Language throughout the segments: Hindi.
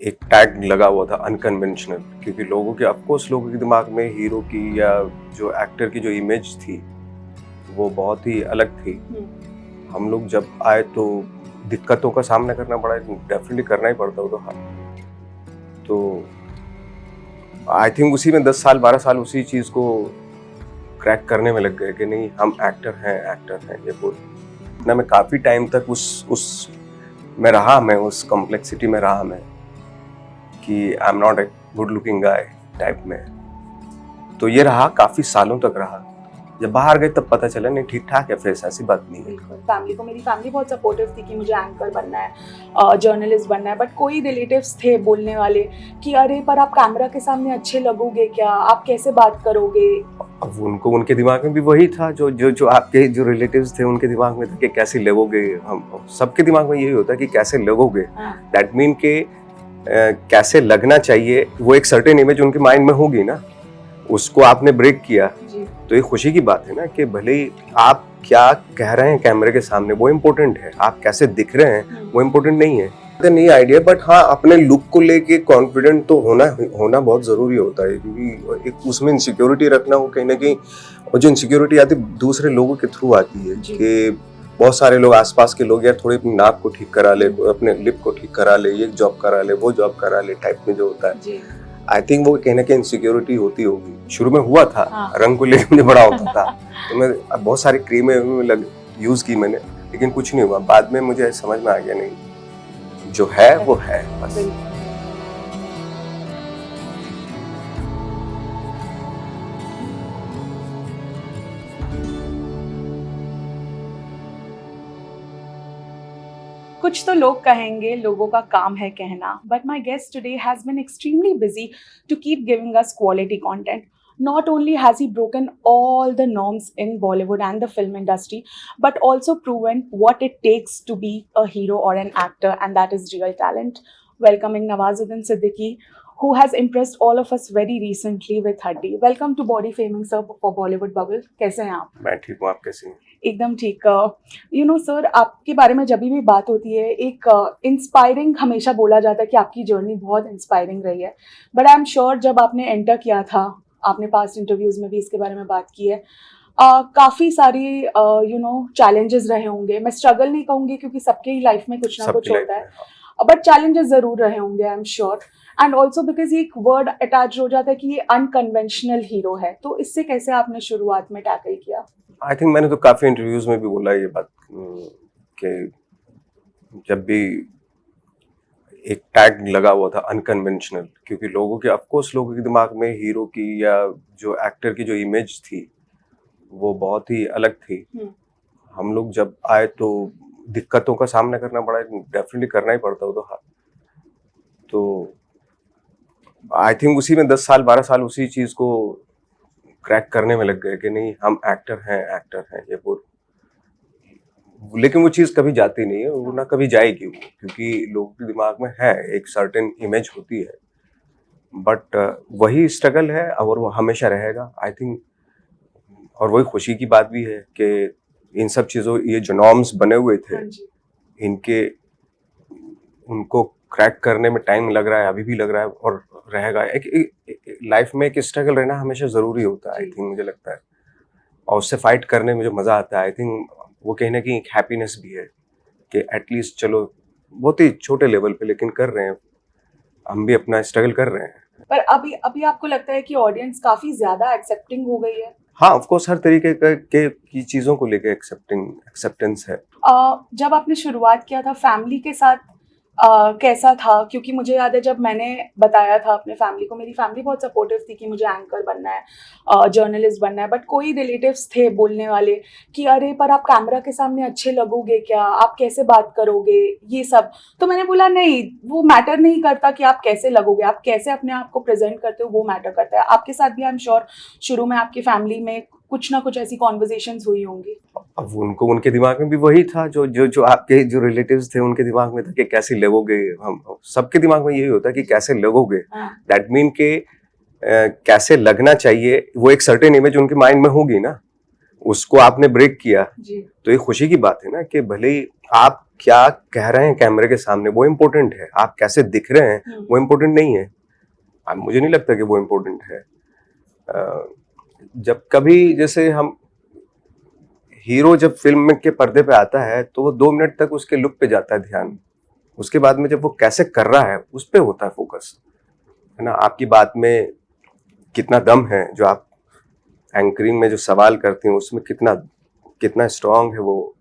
एक टैग लगा हुआ था अनकन्वेंशनल, क्योंकि लोगों के ऑफकोर्स लोगों के दिमाग में हीरो की या जो एक्टर की जो इमेज थी वो बहुत ही अलग थी। हम लोग जब आए तो दिक्कतों का सामना करना पड़ा, डेफिनेटली करना ही पड़ता हो तो हाँ। तो आई थिंक उसी में 10 साल 12 साल उसी चीज़ को क्रैक करने में लग गए कि नहीं हम एक्टर हैं ये बोल ना। मैं काफ़ी टाइम तक उस में रहा, मैं उस कॉम्प्लेक्सिटी में रहा मैं कि I am not a good looking guy type में। तो ये रहा, काफ़ी सालों तक रहा। जब बाहर गए तब पता चला नहीं ठीक ठाक है फेस, ऐसी बात नहीं है। बिल्कुल, मेरी फैमिली बहुत सपोर्टिव थी कि मुझे एंकर बनना है, जर्नलिस्ट बनना है, बट कोई रिलेटिव्स थे बोलने वाले कि अरे पर आप कैमरा के सामने अच्छे लगोगे क्या, आप कैसे बात करोगे। अब उनको उनके दिमाग में भी वही था जो जो जो आपके जो रिलेटिव्स थे उनके दिमाग में था कि कैसे लगोगे। हम सबके दिमाग में यही होता है कि कैसे लगोगे। दैट मीन के कैसे लगना चाहिए, वो एक सर्टेन इमेज उनके माइंड में होगी ना, उसको आपने ब्रेक किया तो ये खुशी की बात है ना कि भले ही आप क्या कह रहे हैं कैमरे के सामने वो इम्पोर्टेंट है, आप कैसे दिख रहे हैं वो इम्पोर्टेंट नहीं है। नहीं आइडिया, बट हाँ अपने लुक को लेके कॉन्फिडेंट तो होना बहुत जरूरी होता है, क्योंकि एक उसमें इनसिक्योरिटी रखना हो कहीं ना कहीं, और जो इनसिक्योरिटी आती है दूसरे लोगों के थ्रू आती है कि बहुत सारे लोग आसपास के लोग यार थोड़े अपनी नाक को ठीक करा ले, अपने लिप को ठीक करा ले, ये जॉब करा ले, वो जॉब करा ले टाइप में जो होता है। आई थिंक वो कहीं ना कहीं इनसिक्योरिटी होती होगी। शुरू में हुआ था, रंग को लेकर मुझे बड़ा होता था तो मैं बहुत सारी क्रीमें यूज की मैंने, लेकिन कुछ नहीं हुआ। बाद में मुझे समझ में आ गया नहीं, जो है वो है बस। कुछ तो लोग कहेंगे लोगों का काम है कहना, but my guest today has been extremely busy to keep giving us quality content. Not only has he broken all the norms in Bollywood and the film industry, but also proven what it takes to be a hero or an actor, and that is real talent. Welcoming Nawazuddin Siddiqui, who has impressed all of us very recently with Haddi. Welcome to Body Faming Sir for Bollywood Bubble. कैसे हैं आप? मैं ठीक हूँ, आप कैसे हैं? एकदम ठीक। यू नो सर, आपके बारे में जब भी बात होती है एक इंस्पायरिंग हमेशा बोला जाता है कि आपकी जर्नी बहुत इंस्पायरिंग रही है, बट आई एम श्योर जब आपने एंटर किया था, आपने पास्ट इंटरव्यूज में भी इसके बारे में बात की है, काफ़ी सारी यू नो चैलेंजेस रहे होंगे। मैं स्ट्रगल नहीं कहूँगी क्योंकि सबके ही लाइफ में कुछ ना कुछ होता है, बट चैलेंजेस ज़रूर रहे होंगे I am sure. And also because एक वर्ड अटैच हो जाता है कि ये अनकन्वेंशनल हीरो है, तो इससे कैसे आपने शुरुआत में टैकल किया? आई थिंक मैंने तो काफ़ी इंटरव्यूज में भी बोला ये बात कि जब भी एक टैग लगा हुआ था अनकन्वेंशनल, क्योंकि लोगों के ऑफकोर्स लोगों के दिमाग में हीरो की या जो एक्टर की जो इमेज थी वो बहुत ही अलग थी। हम लोग जब आए तो दिक्कतों का सामना करना पड़ा, डेफिनेटली करना ही पड़ता हो तो हाँ। तो आई थिंक उसी में 10 साल 12 साल उसी चीज़ को क्रैक करने में लग गए कि नहीं हम एक्टर हैं ये बोल। लेकिन वो चीज़ कभी जाती नहीं है, वो ना कभी जाएगी वो, क्योंकि लोगों के दिमाग में है एक सर्टेन इमेज होती है, बट वही स्ट्रगल है और वो हमेशा रहेगा आई थिंक। और वही खुशी की बात भी है कि इन सब चीज़ों, ये जो नॉर्म्स बने हुए थे इनके उनको क्रैक करने में टाइम लग रहा है, अभी भी लग रहा है और रहेगा। एक लाइफ में एक स्ट्रगल रहना हमेशा ज़रूरी होता है आई थिंक, मुझे लगता है, और उससे फाइट करने में जो मज़ा आता है आई थिंक वो कहीं ना कहीं एक हैप्पीनेस भी है कि एटलीस्ट चलो बहुत ही छोटे लेवल पे लेकिन कर रहे हैं, हम भी अपना स्ट्रगल कर रहे हैं। पर अभी आपको लगता है कि ऑडियंस काफ़ी ज़्यादा एक्सेप्टिंग हो गई है? हाँ ऑफ कोर्स, हर तरीके की चीज़ों को लेकर एक्सेप्टेंस है। जब आपने शुरुआत किया था फैमिली के साथ कैसा था? क्योंकि मुझे याद है जब मैंने बताया था अपने फैमिली को, मेरी फैमिली बहुत सपोर्टिव थी कि मुझे एंकर बनना है, जर्नलिस्ट बनना है, बट कोई रिलेटिव्स थे बोलने वाले कि अरे पर आप कैमरा के सामने अच्छे लगोगे क्या, आप कैसे बात करोगे, ये सब। तो मैंने बोला नहीं, वो मैटर नहीं करता कि आप कैसे लगोगे, आप कैसे अपने आप को प्रेजेंट करते हो वो मैटर करता है। आपके साथ भी आई एम श्योर शुरू में आपकी फैमिली में कुछ ना कुछ ऐसी कॉन्वर्जेशंस हुई होंगी। अब उनको उनके दिमाग में भी वही था जो जो जो आपके जो रिलेटिव्स थे उनके दिमाग में था कि कैसे लगोगे। हम सबके दिमाग में यही होता है कि कैसे लगोगे। दैट मीन के कैसे लगना चाहिए, वो एक सर्टेन इमेज उनके माइंड में होगी ना, उसको आपने ब्रेक किया जी तो ये खुशी की बात है ना कि भले ही आप क्या कह रहे हैं कैमरे के सामने वो इम्पोर्टेंट है, आप कैसे दिख रहे हैं वो इम्पोर्टेंट नहीं है। मुझे नहीं लगता कि वो इम्पोर्टेंट है। जब कभी जैसे हम हीरो जब फिल्म के पर्दे पे आता है तो वो 2 मिनट तक उसके लुक पे जाता है ध्यान, उसके बाद में जब वो कैसे कर रहा है उस पे होता है फोकस, है ना। आपकी बात में कितना दम है, जो आप एंकरिंग में जो सवाल करती हैं उसमें कितना कितना स्ट्रांग है वो,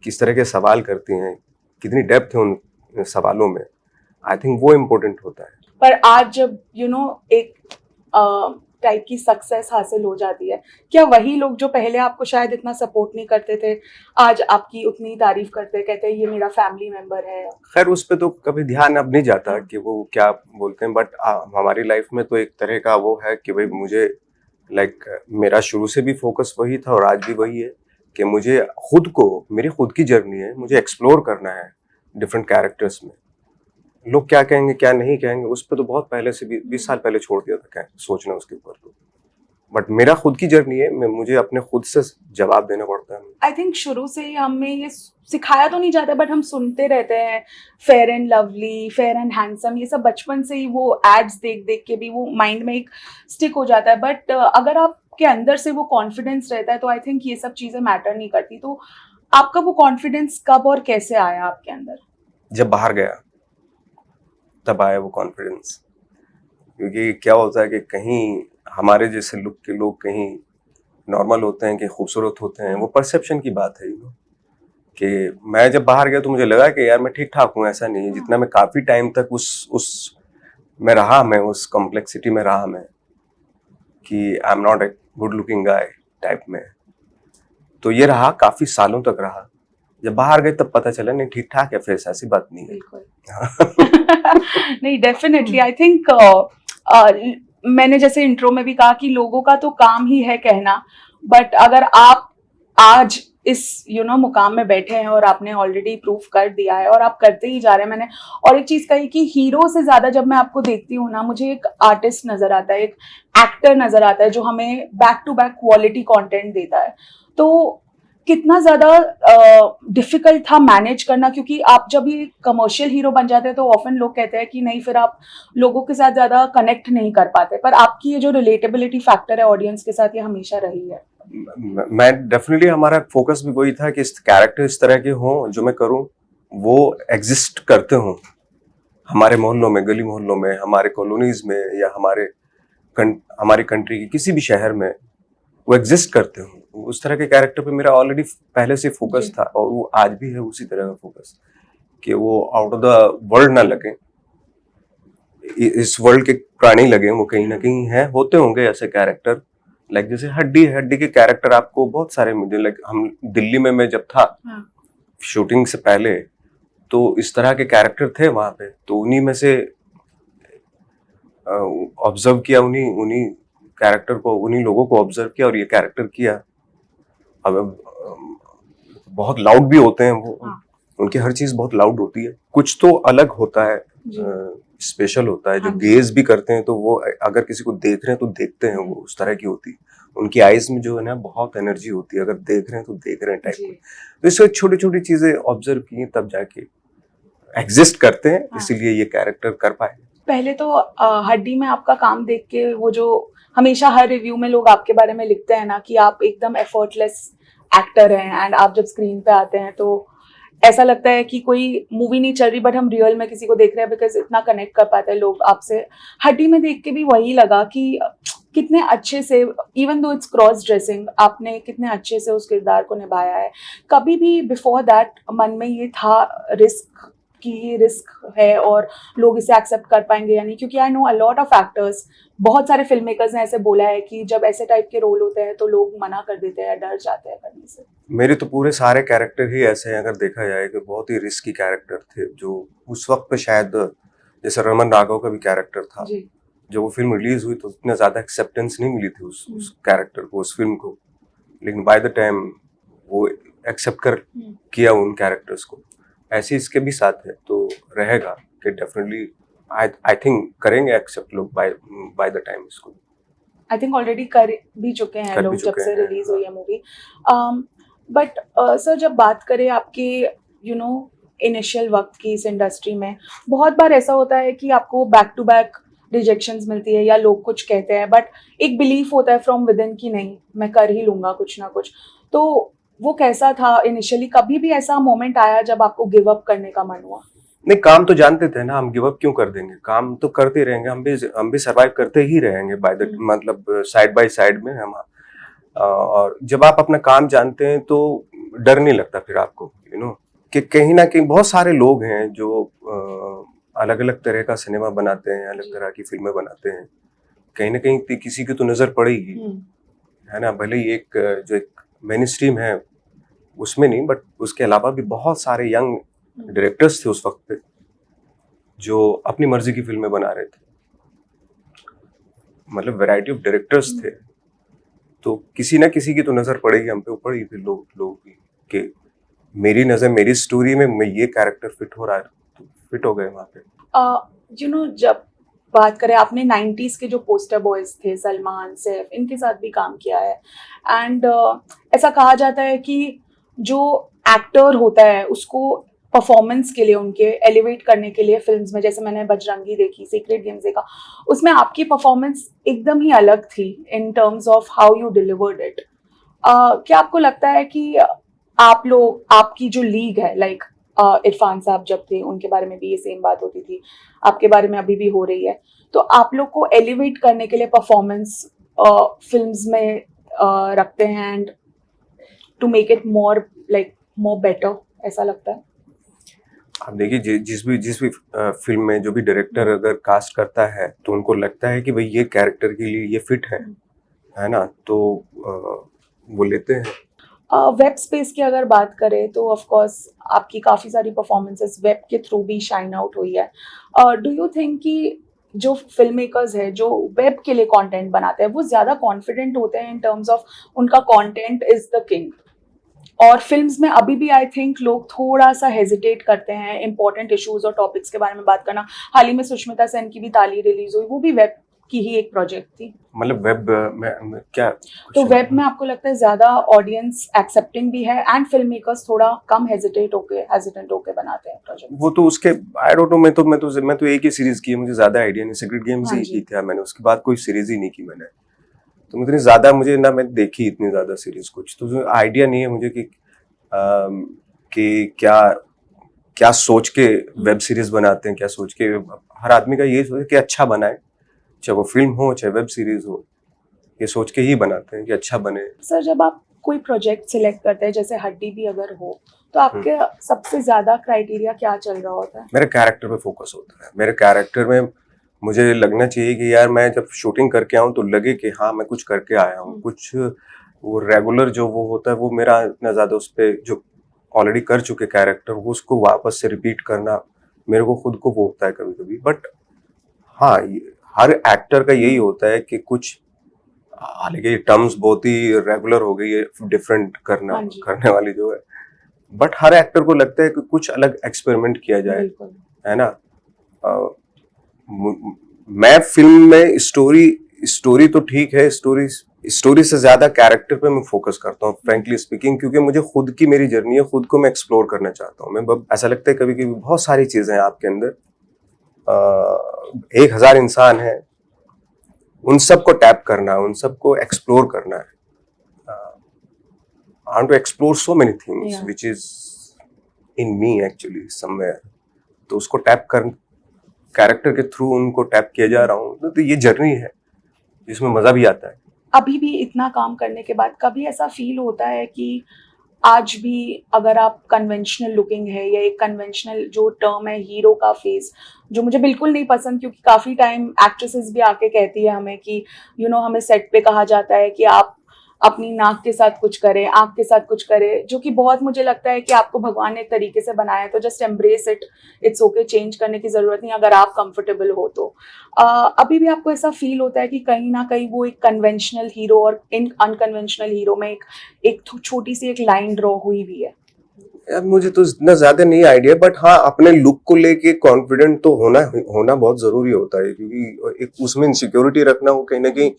किस तरह के सवाल करती हैं, कितनी डेप्थ है उन सवालों में, आई थिंक वो इम्पोर्टेंट होता है। पर आज जब एक टाइप की सक्सेस हासिल हो जाती है, क्या वही लोग जो पहले आपको शायद इतना सपोर्ट नहीं करते थे आज आपकी उतनी तारीफ करते हैं, कहते हैं ये मेरा फैमिली मेंबर है? खैर उस पे तो कभी ध्यान अब नहीं जाता कि वो क्या बोलते हैं, बट हमारी लाइफ में तो एक तरह का वो है कि भाई मुझे मेरा शुरू से भी फोकस वही था और आज भी वही है कि मुझे खुद को, मेरी खुद की जर्नी है, मुझे एक्सप्लोर करना है डिफरेंट कैरेक्टर्स में। लोग क्या कहेंगे क्या नहीं कहेंगे उस पर तो बहुत पहले से 20 साल पहले छोड़ दिया था क्या सोचना उसके ऊपर तो, बट मेरा खुद की जर्नी है, मुझे अपने खुद से जवाब देना पड़ता है। आई थिंक शुरू से ही हमें ये सिखाया तो नहीं जाता, बट हम सुनते रहते हैं fair and lovely, fair and handsome, ये सब बचपन से ही वो एड्स देख देख के भी वो माइंड में एक स्टिक हो जाता है। बट अगर आपके अंदर से वो कॉन्फिडेंस रहता है तो आई थिंक ये सब चीज़ें मैटर नहीं करती। तो आपका वो कॉन्फिडेंस कब और कैसे आया आपके अंदर? जब बाहर गया तब आया वो कॉन्फिडेंस, क्योंकि क्या होता है कि कहीं हमारे जैसे लुक के लोग कहीं नॉर्मल होते हैं कि खूबसूरत होते हैं, वो परसेप्शन की बात है कि मैं जब बाहर गया तो मुझे लगा कि यार मैं ठीक ठाक हूँ, ऐसा नहीं है। जितना मैं काफी टाइम तक उस में रहा, मैं उस कॉम्प्लेक्सिटी में रहा, मैं कि I am not a good looking guy type में, तो ये रहा काफी सालों तक रहा। जब बाहर गए तब पता चला नहीं ठीक ठाक है फेस, ऐसी बात नहीं है। नहीं, डेफिनेटली आई थिंक मैंने जैसे इंट्रो में भी कहा कि लोगों का तो काम ही है कहना, बट अगर आप आज इस मुकाम में बैठे हैं और आपने ऑलरेडी प्रूफ कर दिया है और आप करते ही जा रहे हैं। मैंने और एक चीज कही कि हीरो से ज्यादा जब मैं आपको देखती हूँ ना, मुझे एक आर्टिस्ट नजर आता है, एक एक्टर नजर आता है जो हमें back to back quality content देता है। तो कितना ज्यादा डिफिकल्ट था मैनेज करना, क्योंकि आप जब ये कमर्शियल हीरो बन जाते हैं तो ऑफन लोग कहते हैं कि नहीं, फिर आप लोगों के साथ ज्यादा कनेक्ट नहीं कर पाते, पर आपकी ये जो रिलेटेबिलिटी फैक्टर है ऑडियंस के साथ, ये हमेशा रही है। मैं डेफिनेटली, हमारा फोकस भी वही था कि कैरेक्टर इस तरह के हों जो मैं करूं वो एग्जिस्ट करते हों हमारे मोहल्लों में, गली मोहल्लों में, हमारे कॉलोनीज में, या हमारी कंट्री के किसी भी शहर में वो एग्जिस्ट करते हो। उस तरह के कैरेक्टर पे मेरा ऑलरेडी पहले से फोकस था और वो आज भी है उसी तरह का फोकस, कि वो आउट ऑफ द वर्ल्ड ना लगे, इस वर्ल्ड के प्राणी लगे, वो कहीं ना कहीं है, होते होंगे ऐसे कैरेक्टर। जैसे हड्डी के कैरेक्टर आपको बहुत सारे मिले। हम दिल्ली में मैं जब था शूटिंग से पहले, तो इस तरह के कैरेक्टर थे वहां पे, तो उन्हीं में से ऑब्जर्व किया, उन्हीं कैरेक्टर को, उन्हीं लोगों को ऑब्जर्व किया और ये कैरेक्टर किया। अब बहुत लाउड भी होते हैं वो, उनकी हर चीज बहुत लाउड होती है, कुछ तो अलग होता है, स्पेशल होता है, जो गेज भी करते हैं तो वो अगर किसी को देख रहे हैं तो देखते हैं, वो उस तरह की होती है। उनकी आईज में जो है ना बहुत एनर्जी होती है, अगर देख रहे हैं तो देख रहे हैं टाइप में। तो इससे छोटी छोटी चीजें ऑब्जर्व की तब जाके एग्जिस्ट करते हैं, इसीलिए ये कैरेक्टर कर पाए। पहले तो हड्डी में आपका काम देख के, वो जो हमेशा हर रिव्यू में लोग आपके बारे में लिखते हैं ना कि आप एकदम एफर्टलेस एक्टर हैं, एंड आप जब स्क्रीन पे आते हैं तो ऐसा लगता है कि कोई मूवी नहीं चल रही बट हम रियल में किसी को देख रहे हैं, बिकॉज इतना कनेक्ट कर पाते हैं लोग आपसे। हड्डी में देख के भी वही लगा कि कितने अच्छे से, even though it's cross dressing, आपने कितने अच्छे से उस किरदार को निभाया है। कभी भी बिफोर दैट मन में ये था रिस्क कि रिस्क है और लोग इसे एक्सेप्ट कर पाएंगे या नहीं? क्योंकि I know a lot of actors, बहुत सारे फिल्म मेकर्स ने ऐसे बोला है कि जब ऐसे टाइप के रोल होते हैं तो लोग मना कर देते हैं, डर जाते हैं करने से। मेरे तो पूरे सारे कैरेक्टर ही ऐसे हैं, अगर देखा जाए कि बहुत ही रिस्की कैरेक्टर थे, जो उस वक्त पे शायद, जैसे रमन राघव का भी कैरेक्टर था, जब वो फिल्म रिलीज हुई तो उतना ज्यादा एक्सेप्टेंस नहीं मिली थी उस कैरेक्टर को, उस फिल्म को, लेकिन बाय द टाइम वो एक्सेप्ट कर किया उन कैरेक्टर्स को। ऐसे इसके भी साथ है, तो रहेगा कि डेफिनेटली आई थिंक करेंगे एक्सेप्ट लोग बाय द टाइम इसको। आई थिंक ऑलरेडी कर भी चुके हैं कर लोग भी जब चुके से हैं, रिलीज हाँ। हुई है मूवी. बट सर जब बात करें आपके इनिशियल वक्त की इस इंडस्ट्री में, बहुत बार ऐसा होता है कि आपको बैक टू बैक रिजेक्शंस मिलती है या लोग कुछ कहते हैं, बट एक बिलीफ होता है फ्रॉम विद इन कि नहीं मैं कर ही लूंगा कुछ ना कुछ. तो वो कैसा था इनिशियली? कभी भी ऐसा मोमेंट आया जब आपको गिव अप करने का मन हुआ? नहीं, काम तो जानते थे ना, हम गिव अप क्यों कर देंगे, काम तो करते रहेंगे, हम भी सर्वाइव करते ही रहेंगे बाय द मतलब साइड बाय साइड में हम. और जब आप अपना काम जानते हैं तो डर नहीं लगता फिर आपको, कि कहीं ना कहीं बहुत सारे लोग हैं जो अलग अलग तरह का सिनेमा बनाते हैं, अलग तरह की फिल्में बनाते हैं. कहीं ना कहीं किसी की तो नजर पड़ेगी, है ना. भले ही जो एक मेन स्ट्रीम है उसमें नहीं, बट उसके अलावा भी बहुत सारे यंग डायरेक्टर्स थे उस वक्त पे जो अपनी मर्जी की फिल्में बना रहे थे. मतलब वैरायटी ऑफ डायरेक्टर्स थे, तो किसी ना किसी की तो नजर पड़ेगी हम पे, पड़ी फिर लोग भी कि मेरी नजर मेरी स्टोरी में मैं ये कैरेक्टर फिट हो रहा है, तो फिट हो गए वहां पे. जब बात करें, आपने 90s के जो पोस्टर बॉयज थे सलमान, सैफ, इनके साथ भी काम किया है. एंड ऐसा कहा जाता है कि जो एक्टर होता है उसको परफॉर्मेंस के लिए, उनके एलिवेट करने के लिए फिल्म्स में, जैसे मैंने बजरंगी देखी, सीक्रेट गेम्स देखा, उसमें आपकी परफॉर्मेंस एकदम ही अलग थी in terms of how you delivered it. क्या आपको लगता है कि आप लोग, आपकी जो लीग है, लाइक इरफान साहब जब थे उनके बारे में भी ये सेम बात होती थी, आपके बारे में अभी भी हो रही है, तो आप लोग को एलिवेट करने के लिए परफॉर्मेंस फिल्म्स में रखते हैं and to make it more better, ऐसा लगता है? आप देखिए, जिस भी फिल्म में जो भी डायरेक्टर अगर कास्ट करता है तो उनको लगता है कि भाई ये कैरेक्टर के लिए ये फिट है ना, तो वो लेते हैं. वेब स्पेस की अगर बात करें तो ऑफ कोर्स आपकी काफ़ी सारी परफॉर्मेंसेस वेब के थ्रू भी शाइन आउट हुई है. डू यू थिंक कि जो फिल्म मेकर्स है जो वेब के लिए कंटेंट बनाते हैं वो ज़्यादा कॉन्फिडेंट होते हैं इन टर्म्स ऑफ उनका कंटेंट इज द किंग, और फिल्म्स में अभी भी आई थिंक लोग थोड़ा सा हेजिटेट करते हैं इंपॉर्टेंट इश्यूज और टॉपिक्स के बारे में बात करना? हाल ही में सुष्मिता सेन की भी ताली रिलीज हुई, वो भी वेब की ही एक प्रोजेक्ट थी. मतलब वेब में क्या तो वेब में आपको लगता है ज्यादा ऑडियंस एक्सेप्टिंग भी है एंड फिल्म मेकर्स थोड़ा कम हेजिटेंट होके बनाते हैं प्रोजेक्ट? वो तो उसके आई डोंट नो, मैं तो एक ही सीरीज की है, मुझे ज्यादा आइडिया नहीं. सीक्रेट गेम्स ही की थी मैंने, उसके बाद कोई सीरीज ही नहीं की मैंने. तो इतनी ज्यादा मुझे ना, मैं देखी इतनी ज्यादा सीरीज कुछ तो आइडिया नहीं है मुझे कि क्या सोच के वेब सीरीज बनाते हैं, क्या सोच के. हर आदमी का ये सोच है कि अच्छा बनाए, चाहे वो फिल्म हो चाहे वेब सीरीज हो, ये सोच के ही बनाते हैं कि अच्छा बने. सर जब आप कोई प्रोजेक्ट सिलेक्ट करते हैं, जैसे हड्डी भी अगर हो, तो आपके सबसे ज्यादा क्राइटेरिया क्या चल रहा होता है? मेरे कैरेक्टर पे फोकस होता है. मेरे कैरेक्टर में मुझे लगना चाहिए कि यार मैं जब शूटिंग करके आऊँ तो लगे कि हाँ मैं कुछ करके आया हूँ. कुछ वो रेगुलर जो वो होता है वो मेरा इतना ज्यादा उस पर जो ऑलरेडी कर चुके कैरेक्टर वो उसको वापस से रिपीट करना मेरे को खुद को वो होता है कभी कभी. बट हाँ, हर एक्टर का यही होता है कि कुछ, हालांकि ये टर्म्स बहुत ही रेगुलर हो गई है डिफरेंट करने वाली जो है, बट हर एक्टर को लगता है कि कुछ अलग एक्सपेरिमेंट किया जाए, है ना. मैं फिल्म में स्टोरी तो ठीक है, स्टोरी से ज्यादा कैरेक्टर पे मैं फोकस करता हूँ फ्रेंकली स्पीकिंग, क्योंकि मुझे खुद की मेरी जर्नी है, खुद को मैं एक्सप्लोर करना चाहता हूँ. मैं ऐसा लगता है कभी कभी बहुत सारी चीजें हैं आपके अंदर, 1000 इंसान है, उन सबको टैप करना है, उन सबको एक्सप्लोर करना है. I want to explore so many things which is in me actually somewhere. तो उसको टैप कर, कैरेक्टर के थ्रू उनको टैप किया जा रहा हूँ. तो ये जर्नी है जिसमें मजा भी आता है. अभी भी इतना काम करने के बाद कभी ऐसा फील होता है कि आज भी अगर आप कन्वेंशनल लुकिंग है, या एक कन्वेंशनल जो टर्म है हीरो का फेस, जो मुझे बिल्कुल नहीं पसंद, क्योंकि काफ़ी टाइम एक्ट्रेसेस भी आके कहती है हमें कि हमें सेट पे कहा जाता है कि आप अपनी नाक के साथ कुछ करें, आँख के साथ कुछ करें, जो कि बहुत मुझे लगता है कि आपको भगवान ने एक तरीके से बनाया है, तो just embrace it, it's okay, change करने की ज़रूरत नहीं अगर आप कंफर्टेबल हो तो. अभी भी आपको ऐसा फील होता है कि कहीं ना कहीं वो एक कन्वेंशनल हीरो और इन अनकन्वेंशनल हीरो में एक छोटी सी एक लाइन ड्रॉ हुई भी है? यार मुझे तो इतना ज्यादा नहीं आइडिया, बट हाँ अपने लुक को लेके कॉन्फिडेंट तो होना बहुत जरूरी होता है, क्योंकि एक उसमें इनसिक्योरिटी रखना वो कहीं ना कहीं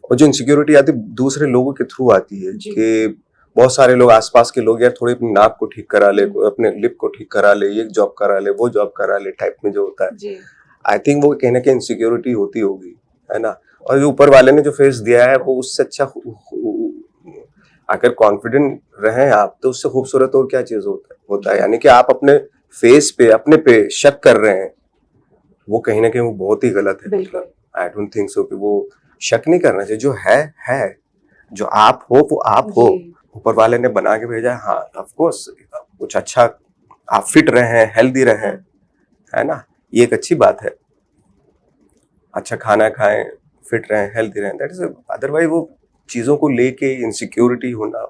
और जो इनसिक्योरिटी आती है दूसरे लोगों के थ्रू आती है जी। कि बहुत सारे लोग आसपास के लोग यार थोड़ी अपनी नाक को ठीक करा ले, कोई अपने लिप को ठीक करा ले, ये जॉब करा ले, वो जॉब करा ले टाइप में जो होता है, जी आई थिंक वो कहीं ना कहीं इनसिक्योरिटी होती होगी, है ना। और जो ऊपर वाले ने जो फेस दिया है वो उससे अच्छा अगर कॉन्फिडेंट रहें आप तो उससे खूबसूरत और क्या चीज होता है। यानी कि आप अपने फेस पे अपने पे शक कर रहे हैं, वो कहीं ना कहीं वो बहुत ही गलत है। बिल्कुल। मतलब आई डोंट थिंक सो कि वो शक नहीं करना चाहिए। जो है, जो आप हो वो आप हो, जी ऊपर वाले ने बना के भेजा है। हाँ ऑफ कोर्स कुछ अच्छा, आप फिट रहे, हेल्दी रहे, है ना, ये एक अच्छी बात है। अच्छा खाना खाएं, फिट रहें, हेल्दी रहें, दैट इज, अदरवाइज वो चीजों को लेके इनसिक्योरिटी होना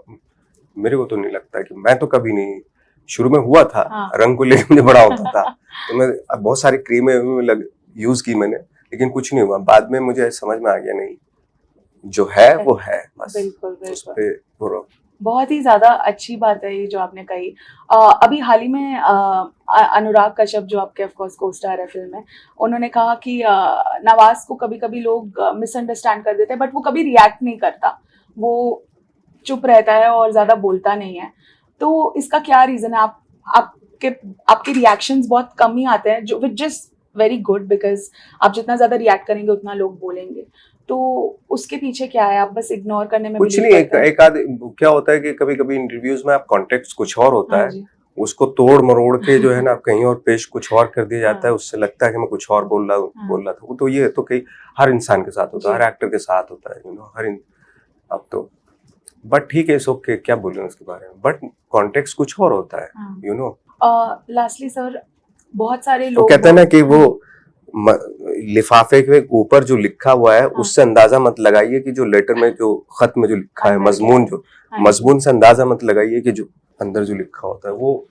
मेरे को तो नहीं लगता कि, मैं तो कभी नहीं, शुरू में हुआ था, हाँ। रंग को लेके मुझे बड़ा होता था तो मैं अब बहुत सारी क्रीमें यूज की मैंने, लेकिन कुछ नहीं हुआ। बाद में मुझे समझ में आ गया नहीं, जो है वो है, बस बिल्कुल उस बिल्कुल। पे वो रहो। बहुत ही ज़्यादा अच्छी बात है ये जो आपने कही। अभी हाल ही में अनुराग कश्यप जो आपके ऑफ कोर्स को स्टार है फिल्म में, उन्होंने कहा कि नवाज को कभी कभी लोग मिसअंडरस्टैंड कर देते हैं बट वो कभी रिएक्ट नहीं करता, वो चुप रहता है और ज़्यादा बोलता नहीं है। तो इसका क्या रीज़न है? आपके आपके रिएक्शंस बहुत कम ही आते हैं, जो which is very good, because आप जितना ज़्यादा रिएक्ट करेंगे उतना लोग बोलेंगे। तो उसके पीछे क्या है? आप बस इग्नोर करने में कुछ बिलीव नहीं, करते हैं? एक आध क्या होता है कि कभी कभी इंटरव्यूज में आप कॉन्टेक्स्ट कुछ और होता हाँ है, जी। उसको तोड़ मरोड़ के जो है ना कहीं और पेश कुछ और कर दिया जाता है, हाँ। उससे लगता है कि मैं कुछ और बोल रहा था। वो तो ये तो कई हर इंसान के साथ होता है, जी। हर एक्टर के साथ होता है, यू नो, अब तो, बट ठीक है, इट्स ओके, क्या बोले उसके बारे में, बट कॉन्टेक्स्ट कुछ और होता है, हाँ। You know. लास्टली सर, बहुत सारे वो लोग कहते हैं ना कि वो हाँ लिफाफे के ऊपर जो लिखा हुआ है हाँ। उससे अंदाजा मत लगाइए कि जो लेटर में जो खत में जो लिखा है, अंदर मजमून क्या जो है। हाँ मजमून से अंदाजा मत लगाइए कि जो अंदर जो लिखा होता है वो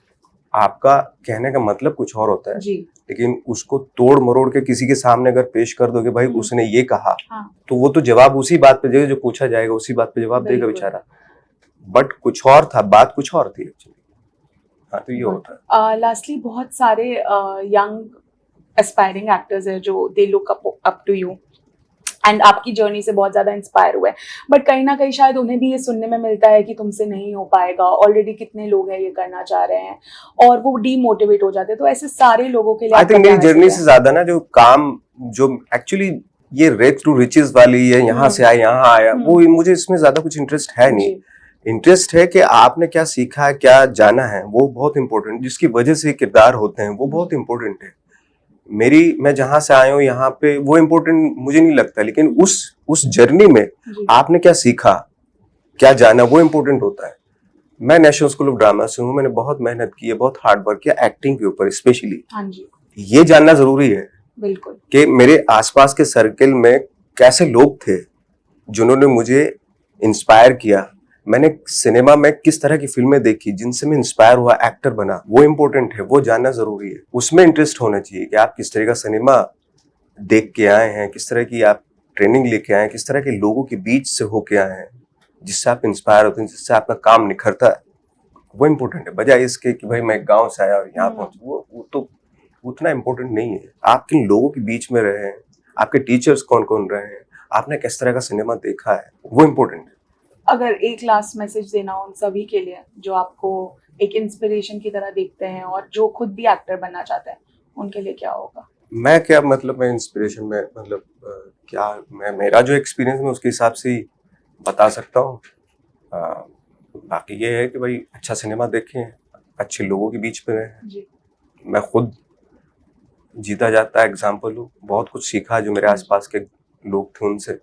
आपका कहने का मतलब कुछ और होता है, जी। लेकिन उसको तोड़ मरोड़ के किसी के सामने अगर पेश कर दोगे भाई उसने ये कहा, हाँ तो वो तो जवाब उसी बात पे देगा, जो पूछा जाएगा उसी बात पे जवाब देगा बिल्कुल। बेचारा, बट कुछ और था, बात कुछ और थी एक्चुअली। हाँ तो ये होता है। लास्टली बहुत सारे यंग एस्पायरिंग एक्टर्स हैं जो they look up to you and आपकी जर्नी से बहुत ज़्यादा इंस्पायर हुए, बट कहीं ना कहीं शायद उन्हें भी ये सुनने में मिलता है कि तुमसे नहीं हो पाएगा, ऑलरेडी कितने लोग हैं ये करना चाह रहे हैं, और वो डीमोटिवेट हो जाते हैं। तो ऐसे सारे लोगों के लिए आई आपका थिंक क्या मेरी जर्नी मैसेज से है? ज्यादा ना जो काम, जो एक्चुअली ये रेस टू रिचेस वाली है, यहाँ से आया यहाँ आया, वो मुझे इसमें ज्यादा कुछ इंटरेस्ट है नहीं। जी इंटरेस्ट है कि आपने क्या सीखा है, क्या जाना है, वो बहुत इंपॉर्टेंट, जिसकी वजह से किरदार होते हैं वो बहुत इंपॉर्टेंट है। मैं जहां से आया हूँ यहाँ पे वो इम्पोर्टेंट मुझे नहीं लगता, लेकिन उस जर्नी में जी आपने क्या सीखा, क्या जाना, वो इम्पोर्टेंट होता है। मैं नेशनल स्कूल ऑफ ड्रामा से हूँ, मैंने बहुत मेहनत की है, बहुत हार्ड वर्क किया एक्टिंग के ऊपर स्पेशली। हाँ जी ये जानना जरूरी है बिल्कुल। कि मेरे आसपास के सर्कल में कैसे लोग थे जिन्होंने मुझे इंस्पायर किया, मैंने सिनेमा में किस तरह की फिल्में देखी जिनसे मैं इंस्पायर हुआ, एक्टर बना, वो इम्पोर्टेंट है, वो जानना जरूरी है। उसमें इंटरेस्ट होना चाहिए कि आप किस तरह का सिनेमा देख के आए हैं, किस तरह की आप ट्रेनिंग लेके आए हैं, किस तरह के लोगों के बीच से होके आए हैं जिससे आप इंस्पायर होते हैं, जिससे आपका काम निखरता है, वो इम्पोर्टेंट है, बजाय इसके कि भाई मैं गाँव से आया और यहाँ पहुंच, वो तो उतना इम्पोर्टेंट नहीं है। आप किन लोगों के बीच में रहे हैं, आपके टीचर्स कौन कौन रहे हैं, आपने किस तरह का सिनेमा देखा है, वो इम्पोर्टेंट है। अगर एक लास्ट मैसेज देना हो उन सभी के लिए जो आपको एक इंस्पिरेशन की तरह देखते हैं और जो खुद भी एक्टर बनना चाहते हैं, उनके लिए क्या होगा? मैं क्या मतलब, मैं इंस्पिरेशन में मतलब क्या, मैं मेरा जो एक्सपीरियंस मैं उसके हिसाब से ही बता सकता हूँ। बाकी ये है कि भाई अच्छा सिनेमा देखें, अच्छे लोगों के बीच में रहें। जी मैं खुद जीता जाता एग्जाम्पल हूँ, बहुत कुछ सीखा जो मेरे आसपास के लोग थे उनसे,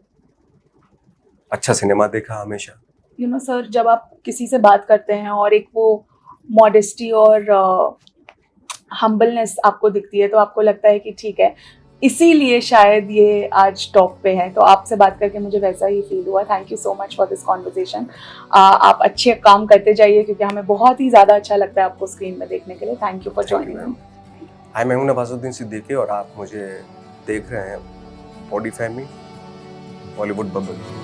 अच्छा सिनेमा देखा हमेशा। यू नो सर, जब आप किसी से बात करते हैं और एक वो मॉडेस्टी और हम्बलनेस आपको दिखती है, तो आपको लगता है कि ठीक है, इसीलिए शायद ये आज टॉप पे है। तो आपसे बात करके मुझे वैसा ही फील हुआ। Thank you so much for this conversation. आप अच्छे काम करते जाइए क्योंकि हमें बहुत ही ज़्यादा अच्छा लगता है आपको स्क्रीन में देखने के लिए। Thank you for joining. Hi, मैं हूं नवाजुद्दीन सिद्दीकी और आप मुझे देख रहे हैं बॉडी फैमिली बॉलीवुड बबल।